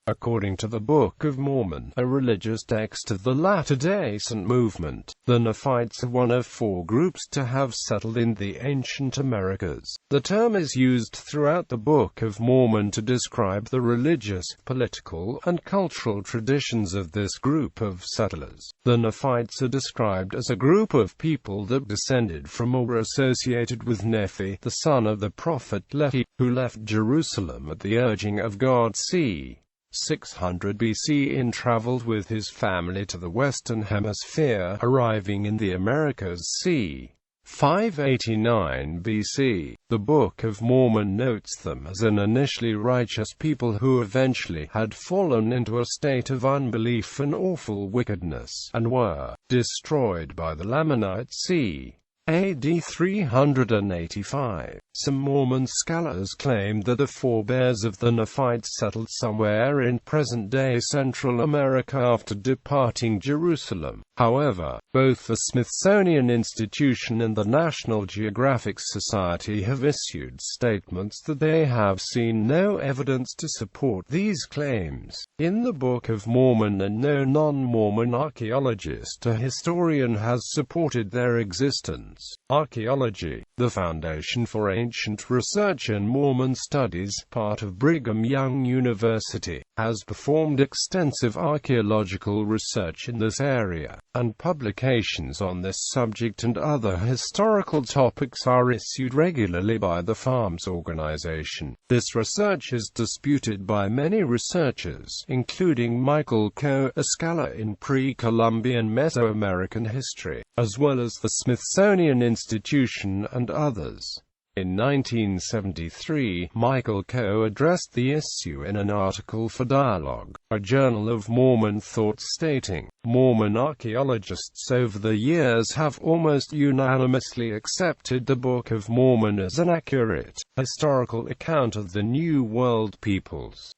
According to the Book of Mormon, a religious text of the Latter-day Saint movement, the Nephites are one of 4 groups to have settled in the ancient Americas. The term is used throughout the Book of Mormon to describe the religious, political, and cultural traditions of this group of settlers. The Nephites are described as a group of people that descended from or were associated with Nephi, the son of the prophet Lehi, who left Jerusalem at the urging of God c. 600 BC and traveled with his family to the Western Hemisphere, arriving in the Americas c. 589 BC. The Book of Mormon notes them as an initially righteous people who eventually had fallen into a state of unbelief and awful wickedness, and were destroyed by the Lamanites c. AD 385. Some Mormon scholars claim that the forebears of the Nephites settled somewhere in present-day Central America after departing Jerusalem. However, both the Smithsonian Institution and the National Geographic Society have issued statements that they have seen no evidence to support these claims. In the Book of Mormon, and no non-Mormon archaeologist or historian has supported their existence. Archaeology, the foundation for ancient research and Mormon studies, part of Brigham Young University, has performed extensive archaeological research in this area, and publications on this subject and other historical topics are issued regularly by the FARMS organization. This research is disputed by many researchers, including Michael Coe, a scholar in pre-Columbian Mesoamerican history, as well as the Smithsonian Institution and others. In 1973, Michael Coe addressed the issue in an article for Dialogue, a journal of Mormon thought, stating, "Mormon archaeologists over the years have almost unanimously accepted the Book of Mormon as an accurate, historical account of the New World peoples."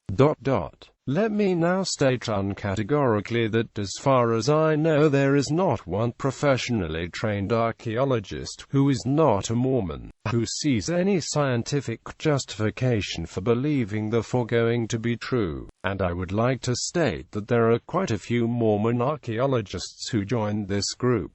Let me now state uncategorically that as far as I know there is not one professionally trained archaeologist, who is not a Mormon, who sees any scientific justification for believing the foregoing to be true, and I would like to state that there are quite a few Mormon archaeologists who joined this group.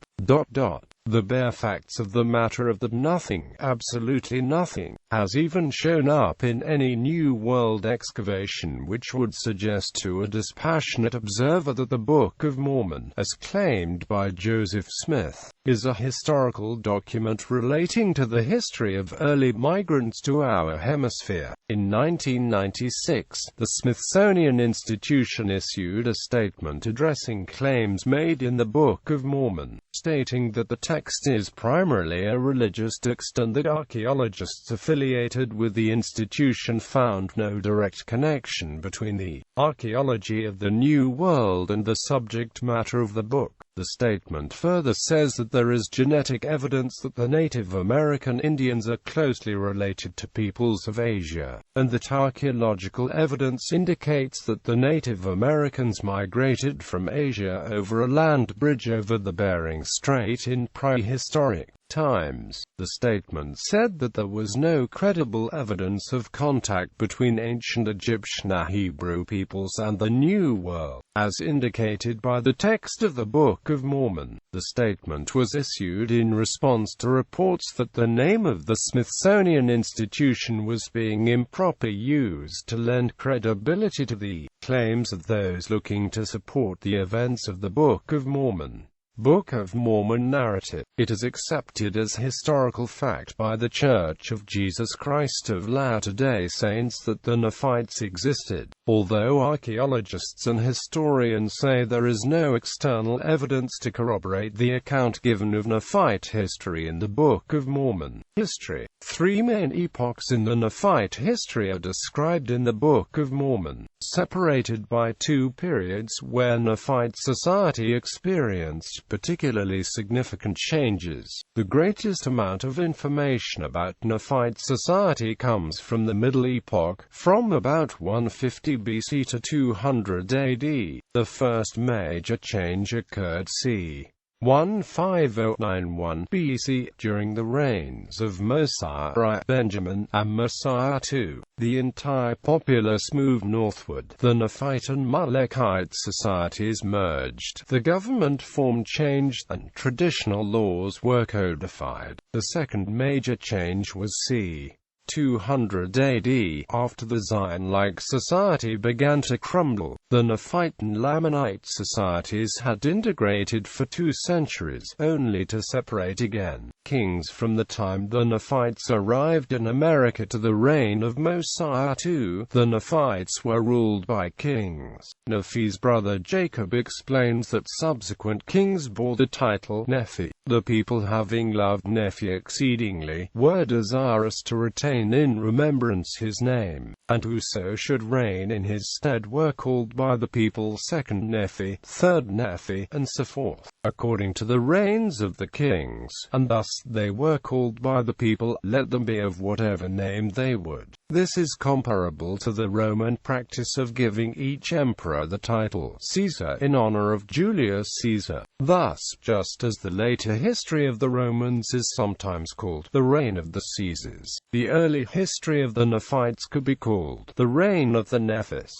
The bare facts of the matter are that nothing, absolutely nothing, has even shown up in any New World excavation which would suggest to a dispassionate observer that the Book of Mormon, as claimed by Joseph Smith, is a historical document relating to the history of early migrants to our hemisphere. In 1996, the Smithsonian Institution issued a statement addressing claims made in the Book of Mormon, stating that the text is primarily a religious text and that archaeologists affiliated with the institution found no direct connection between the archaeology of the New World and the subject matter of the book. The statement further says that there is genetic evidence that the Native American Indians are closely related to peoples of Asia, and that archaeological evidence indicates that the Native Americans migrated from Asia over a land bridge over the Bering Strait in prehistoric times. The statement said that there was no credible evidence of contact between ancient Egyptian and Hebrew peoples and the New World, as indicated by the text of the Book of Mormon. The statement was issued in response to reports that the name of the Smithsonian Institution was being improperly used to lend credibility to the claims of those looking to support the events of the Book of Mormon. Book of Mormon narrative. It is accepted as historical fact by the Church of Jesus Christ of Latter-day Saints that the Nephites existed, although archaeologists and historians say there is no external evidence to corroborate the account given of Nephite history in the Book of Mormon. History. 3 main epochs in the Nephite history are described in the Book of Mormon, separated by 2 periods where Nephite society experienced particularly significant changes. The greatest amount of information about Nephite society comes from the Middle Epoch, from about 150 BC to 200 AD. The first major change occurred c. 15091 BC, during the reigns of Mosiah I, Benjamin, and Mosiah II, the entire populace moved northward. The Nephite and Amalekite societies merged. The government form changed, and traditional laws were codified. The second major change was c. 200 AD, after the Zion-like society began to crumble. The Nephite and Lamanite societies had integrated for 2 centuries, only to separate again. Kings from the time the Nephites arrived in America to the reign of Mosiah II, the Nephites were ruled by kings. Nephi's brother Jacob explains that subsequent kings bore the title Nephi. The people, having loved Nephi exceedingly, were desirous to retain in remembrance his name, and whoso should reign in his stead were called by the people second Nephi, third Nephi, and so forth, according to the reigns of the kings, and thus they were called by the people, let them be of whatever name they would. This is comparable to the Roman practice of giving each emperor the title Caesar in honor of Julius Caesar. Thus, just as the later history of the Romans is sometimes called the reign of the Caesars, the early history of the Nephites could be called the reign of the Nephis.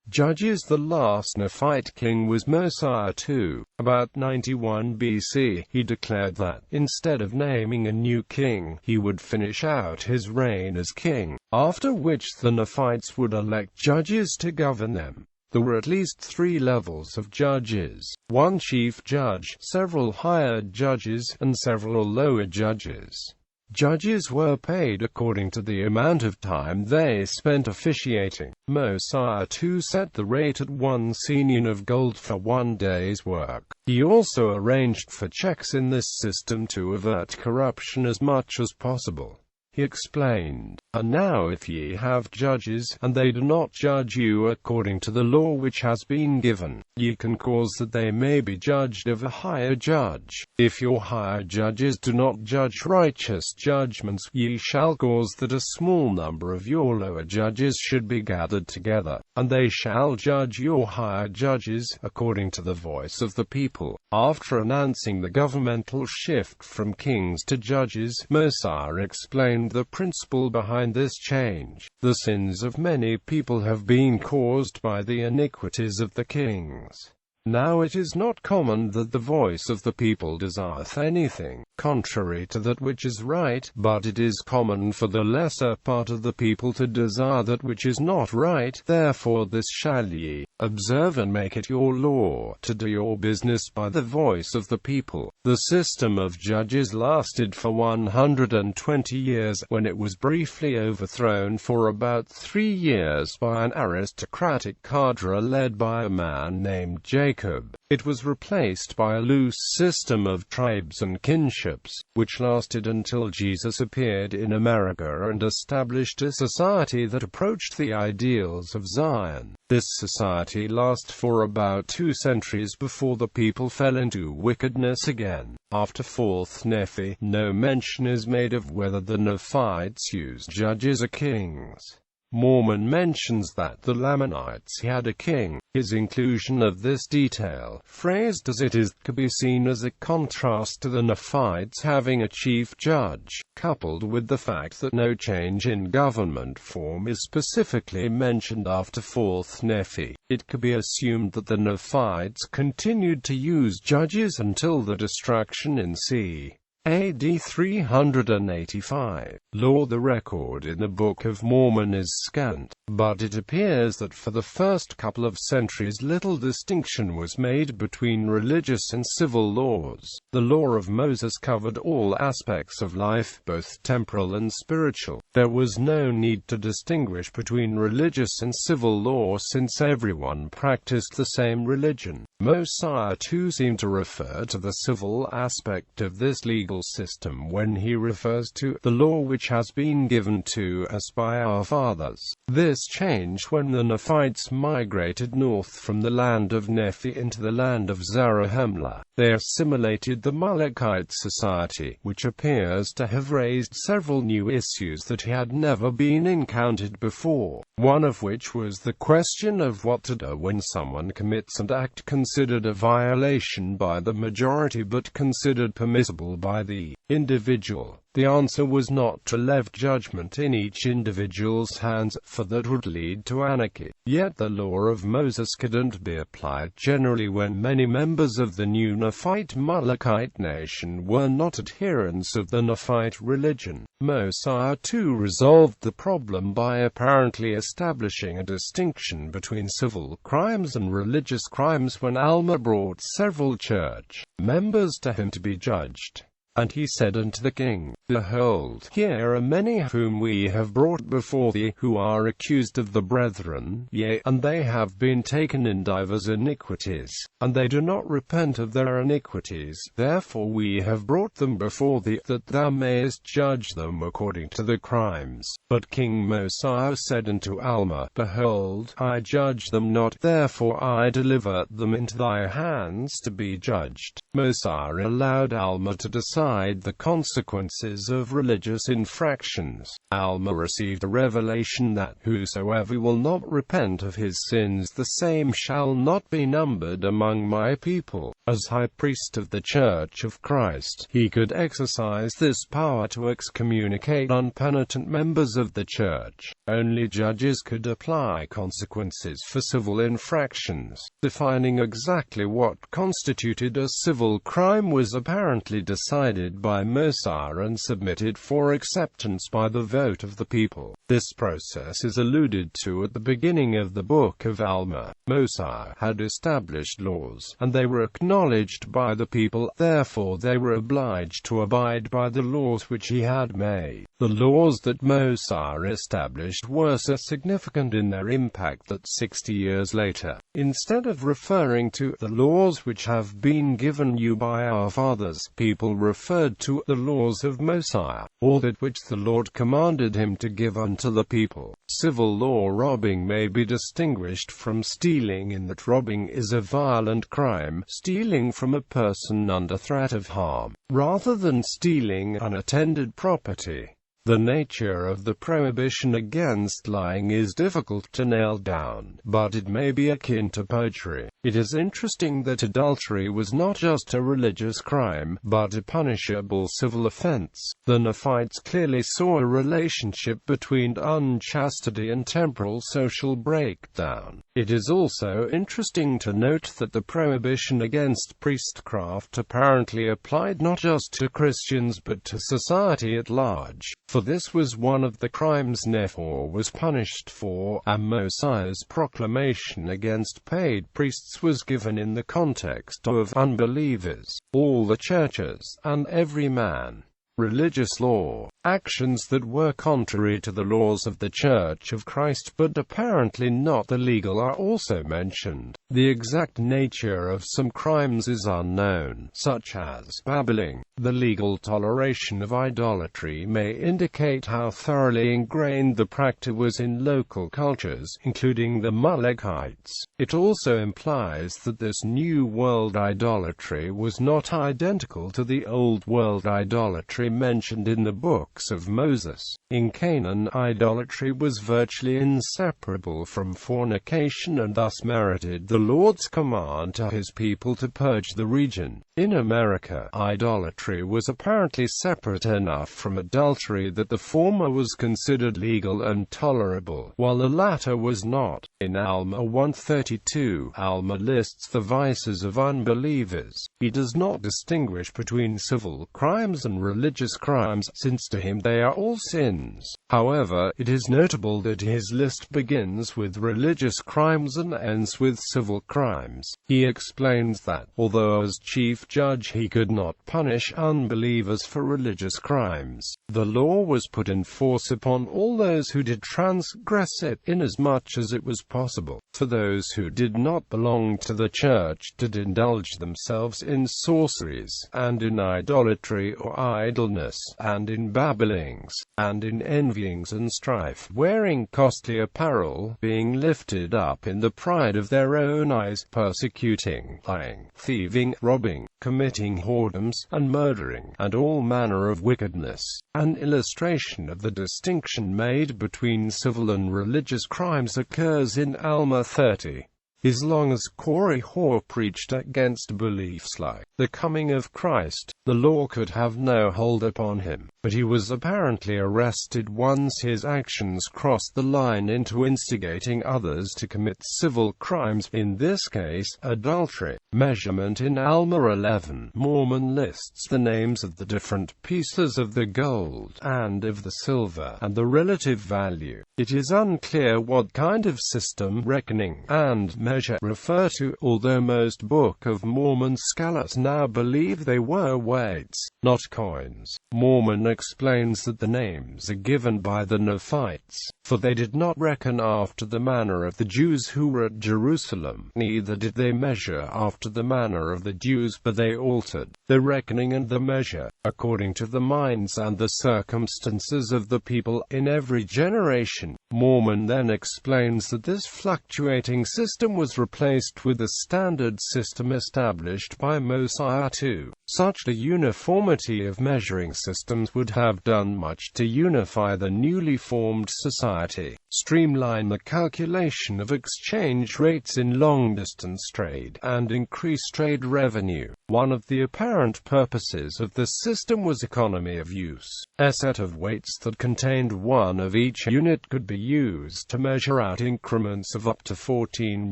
Judges. The last Nephite king was Mosiah II. About 91 BC, he declared that, instead of naming a new king, he would finish out his reign as king, after which the Nephites would elect judges to govern them. There were at least 3 levels of judges: 1 chief judge, several hired judges, and several lower judges. Judges were paid according to the amount of time they spent officiating. Mosiah II set the rate at 1 senon of gold for 1 day's work. He also arranged for checks in this system to avert corruption as much as possible. He explained, "And now if ye have judges, and they do not judge you according to the law which has been given, ye can cause that they may be judged of a higher judge. If your higher judges do not judge righteous judgments, ye shall cause that a small number of your lower judges should be gathered together, and they shall judge your higher judges, according to the voice of the people." After announcing the governmental shift from kings to judges, Mosiah explained the principle behind this change. The sins of many people have been caused by the iniquities of the kings. Now it is not common that the voice of the people desireth anything contrary to that which is right, but it is common for the lesser part of the people to desire that which is not right. Therefore this shall ye observe, and make it your law, to do your business by the voice of the people. The system of judges lasted for 120 years, when it was briefly overthrown for about 3 years by an aristocratic cadre led by a man named Jacob. It was replaced by a loose system of tribes and kinships, which lasted until Jesus appeared in America and established a society that approached the ideals of Zion. This society lasted for about 2 centuries before the people fell into wickedness again. After 4th Nephi, no mention is made of whether the Nephites used judges or kings. Mormon mentions that the Lamanites had a king. His inclusion of this detail, phrased as it is, could be seen as a contrast to the Nephites having a chief judge, coupled with the fact that no change in government form is specifically mentioned after 4th Nephi. It could be assumed that the Nephites continued to use judges until the destruction in c. AD 385. Law. The record in the Book of Mormon is scant, but it appears that for the first couple of centuries little distinction was made between religious and civil laws. The law of Moses covered all aspects of life, both temporal and spiritual. There was no need to distinguish between religious and civil law, since everyone practiced the same religion. Mosiah II seemed to refer to the civil aspect of this legal legal system when he refers to the law which has been given to us by our fathers. This changed when the Nephites migrated north from the land of Nephi into the land of Zarahemla. They assimilated the Amalekite society, which appears to have raised several new issues that had never been encountered before, one of which was the question of what to do when someone commits an act considered a violation by the majority but considered permissible by the individual. The answer was not to leave judgment in each individual's hands, for that would lead to anarchy. Yet the law of Moses couldn't be applied generally when many members of the new Nephite Amalekite nation were not adherents of the Nephite religion. Mosiah too resolved the problem by apparently establishing a distinction between civil crimes and religious crimes when Alma brought several church members to him to be judged. And he said unto the king, Behold, here are many whom we have brought before thee, who are accused of the brethren, yea, and they have been taken in divers iniquities, and they do not repent of their iniquities. Therefore we have brought them before thee, that thou mayest judge them according to the crimes. But King Mosiah said unto Alma, Behold, I judge them not, therefore I deliver them into thy hands to be judged. Mosiah allowed Alma to decide the consequences of religious infractions. Alma received a revelation that, whosoever will not repent of his sins, the same shall not be numbered among my people. As high priest of the Church of Christ, he could exercise this power to excommunicate unpenitent members of the Church. Only judges could apply consequences for civil infractions. Defining exactly what constituted a civil crime was apparently decided by Mosiah and submitted for acceptance by the vote of the people. This process is alluded to at the beginning of the Book of Alma. Mosiah had established laws, and they were acknowledged by the people, therefore they were obliged to abide by the laws which he had made. The laws that Mosiah established were so significant in their impact that 60 years later, instead of referring to the laws which have been given you by our fathers, people referred to the laws of Mosiah, or that which the Lord commanded him to give unto the people. Civil law robbing may be distinguished from stealing in that robbing is a violent crime, stealing from a person under threat of harm, rather than stealing unattended property. The nature of the prohibition against lying is difficult to nail down, but it may be akin to perjury. It is interesting that adultery was not just a religious crime, but a punishable civil offense. The Nephites clearly saw a relationship between unchastity and temporal social breakdown. It is also interesting to note that the prohibition against priestcraft apparently applied not just to Christians but to society at large, for this was one of the crimes Nephi was punished for, and Mosiah's proclamation against paid priests was given in the context of unbelievers, all the churches, and every man. Religious law. Actions that were contrary to the laws of the Church of Christ but apparently not the legal are also mentioned. The exact nature of some crimes is unknown, such as babbling. The legal toleration of idolatry may indicate how thoroughly ingrained the practice was in local cultures, including the Amalekites. It also implies that this New World idolatry was not identical to the Old World idolatry mentioned in the books of Moses. In Canaan, idolatry was virtually inseparable from fornication and thus merited the Lord's command to his people to purge the region. In America, idolatry was apparently separate enough from adultery that the former was considered legal and tolerable, while the latter was not. In Alma 132, Alma lists the vices of unbelievers. He does not distinguish between civil crimes and religious crimes, since to him they are all sins. However, it is notable that his list begins with religious crimes and ends with civil crimes. He explains that, although as chief judge he could not punish unbelievers for religious crimes, the law was put in force upon all those who did transgress it, inasmuch as it was possible for those who did not belong to the church to indulge themselves in sorceries, and in idolatry or idleness, and in babblings, and in envyings and strife, wearing costly apparel, being lifted up in the pride of their own eyes, persecuting, lying, thieving, robbing, committing whoredoms, and murdering, and all manner of wickedness. An illustration of the distinction made between civil and religious crimes occurs in Alma 30. As long as Korihor preached against beliefs like the coming of Christ, the law could have no hold upon him, but he was apparently arrested once his actions crossed the line into instigating others to commit civil crimes, in this case, adultery. Measurement in Alma 11. Mormon lists the names of the different pieces of the gold, and of the silver, and the relative value. It is unclear what kind of system reckoning and measure refer to, although most Book of Mormon scholars now believe they were weights, not coins. Mormon explains that the names are given by the Nephites, for they did not reckon after the manner of the Jews who were at Jerusalem, neither did they measure after the manner of the Jews, but they altered the reckoning and the measure, according to the minds and the circumstances of the people in every generation. Mormon then explains that this fluctuating system was replaced with a standard system established by Mosiah II. Such a uniformity of measuring systems would have done much to unify the newly formed society, streamline the calculation of exchange rates in long-distance trade, and increase trade revenue. One of the apparent purposes of the system was economy of use. A set of weights that contained one of each unit could be used to measure out increments of up to 14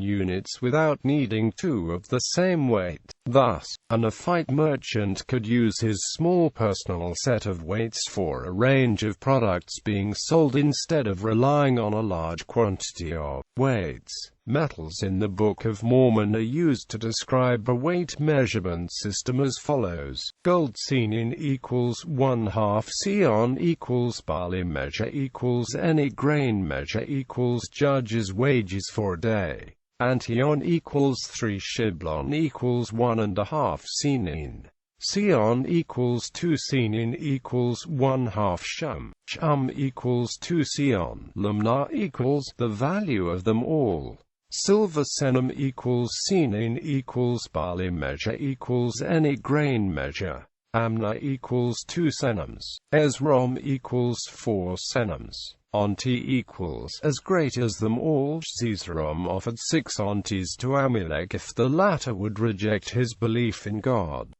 units without needing two of the same weight. Thus, a Nephite merchant could use his small personal set of weights for a range of products being sold instead of relying on a large quantity of weights. Metals in the Book of Mormon are used to describe a weight measurement system as follows. Gold senin equals 1/2 sion equals barley measure equals any grain measure equals judge's wages for a day. Antion equals 3 shiblon equals 1/2 senin. Sion equals 2 senin equals 1/2 shum. Shum equals 2 sion. Lumna equals the value of them all. Silver senum equals senin equals barley measure equals any grain measure. Amna equals 2 senums. Ezrom equals 4 senums. Onti equals as great as them all. Zeezrom offered 6 ontis to Amalek if the latter would reject his belief in God.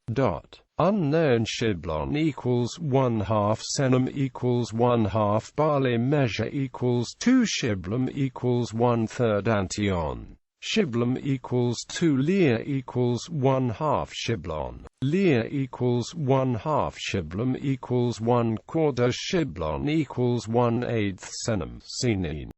Unknown shiblon equals 1/2 senum equals 1/2 barley measure equals 2 shiblum equals 1/3 antion. Shiblum equals 2 leah equals 1/2 shiblon. Leah equals 1/2 shiblum equals 1/4 shiblon equals 1/8 senum. Senin.